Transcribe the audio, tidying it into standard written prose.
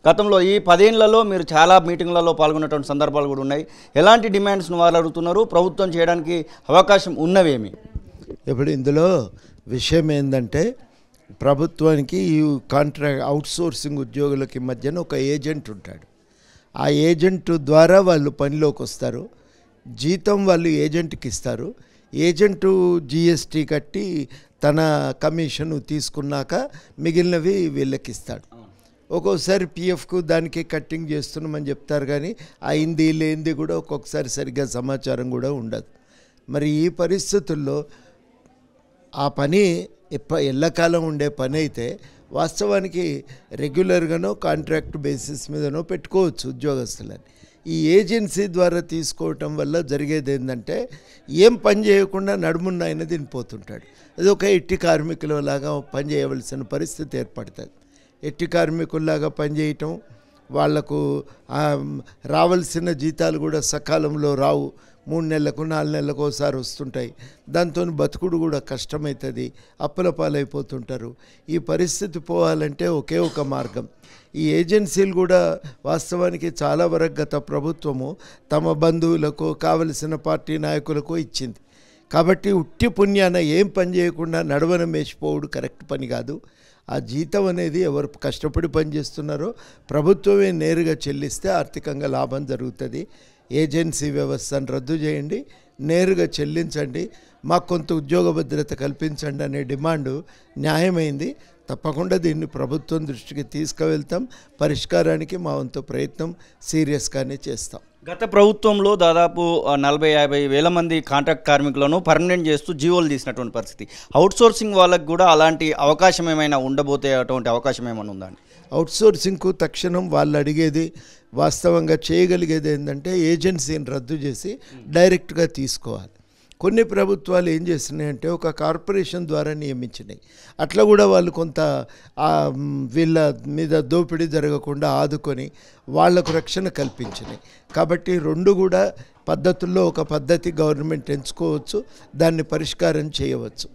గతంలో ఈ 10 ఏళ్లలో మీరు చాలా మీటింగ్లలో పాల్గొన్నటువంటి సందర్భాలు కూడా ఉన్నాయి. ఎలాంటి డిమాండ్స్ను వాళ్ళు అడుగుతున్నారు? ప్రభుత్వం చేయడానికి అవకాశం ఉన్నవేమి? ఇప్పుడు ఇందులో విషయం ఏంటంటే ప్రభుత్వానికి ఈ కాంట్రాక్ట్ అవుట్సోర్సింగ్ ఉద్యోగులకి మధ్యన ఒక ఏజెంట్ ఉంటాడు. ఆ ఏజెంట్ ద్వారా వాళ్ళు పనిలోకి వస్తారు. జీతం వాళ్ళు ఏజెంట్కి ఇస్తారు. ఏజెంటు జిఎస్టీ కట్టి తన కమిషన్ తీసుకున్నాక మిగిలినవి వీళ్ళకి ఇస్తాడు. ఒక్కోసారి పిఎఫ్కు దానికి కట్టింగ్ చేస్తున్నామని చెప్తారు, కానీ అయింది లేనిది కూడా ఒక్కొక్కసారి సరిగ్గా సమాచారం కూడా ఉండదు. మరి ఈ పరిస్థితుల్లో ఆ పని ఎల్లకాలం ఉండే పని అయితే వాస్తవానికి రెగ్యులర్గానో కాంట్రాక్ట్ బేసిస్ మీదనో పెట్టుకోవచ్చు ఉద్యోగస్తులని. ఈ ఏజెన్సీ ద్వారా తీసుకోవటం వల్ల జరిగేది ఏంటంటే ఏం పని చేయకుండా నడుమున్న ఆయన తినిపోతుంటాడు. అది ఒక ఎట్టి కార్మికులలాగా పని చేయవలసిన పరిస్థితి ఏర్పడుతుంది. ఎట్టి కార్మికుల్లాగా పనిచేయటం, వాళ్లకు రావాల్సిన జీతాలు కూడా సకాలంలో రావు. 3 నెలలకు 4 నెలలకు ఒకసారి వస్తుంటాయి. దాంతో బతుకుడు కూడా కష్టమవుతుంది. అప్పుల పాలైపోతుంటారు. ఈ పరిస్థితి పోవాలంటే ఒకే ఒక మార్గం. ఈ ఏజెన్సీలు కూడా వాస్తవానికి చాలా వరకు గత ప్రభుత్వము తమ బంధువులకు కావలసిన పార్టీ నాయకులకు ఇచ్చింది. కాబట్టి ఉట్టి పుణ్యాన ఏం పని చేయకుండా నడవనం వేసిపోవుడు కరెక్ట్ పని కాదు. ఆ జీతం అనేది ఎవరు కష్టపడి పనిచేస్తున్నారో ప్రభుత్వమే నేరుగా చెల్లిస్తే ఆర్థికంగా లాభం జరుగుతుంది. ఏజెన్సీ వ్యవస్థను రద్దు చేయండి, నేరుగా చెల్లించండి, మాకు కొంత ఉద్యోగ భద్రత కల్పించండి అనే డిమాండు న్యాయమైంది. తప్పకుండా దీన్ని ప్రభుత్వం దృష్టికి తీసుకువెళ్తాం. పరిష్కారానికి మా వంతు ప్రయత్నం సీరియస్గానే చేస్తాం. గత ప్రభుత్వంలో దాదాపు 40-50 వేల మంది కాంట్రాక్ట్ కార్మికులను పర్మనెంట్ చేస్తూ జీవోలు తీసినటువంటి పరిస్థితి. అవుట్సోర్సింగ్ వాళ్ళకు కూడా అలాంటి అవకాశం ఏమైనా ఉండబోతే అటువంటి అవకాశం ఏమైనా ఉందండి? అవుట్సోర్సింగ్కు తక్షణం వాళ్ళు అడిగేది, వాస్తవంగా చేయగలిగేది ఏంటంటే ఏజెన్సీని రద్దు చేసి డైరెక్ట్గా తీసుకోవాలి. కొన్ని ప్రభుత్వాలు ఏం చేస్తున్నాయంటే ఒక కార్పొరేషన్ ద్వారా నియమించినాయి. అట్లా కూడా వాళ్ళు కొంత వీళ్ళ మీద దోపిడీ జరగకుండా ఆదుకొని వాళ్లకు రక్షణ కల్పించినాయి. కాబట్టి రెండు కూడా పద్ధతుల్లో ఒక పద్ధతి గవర్నమెంట్ ఎంచుకోవచ్చు, దాన్ని పరిష్కారం చేయవచ్చు.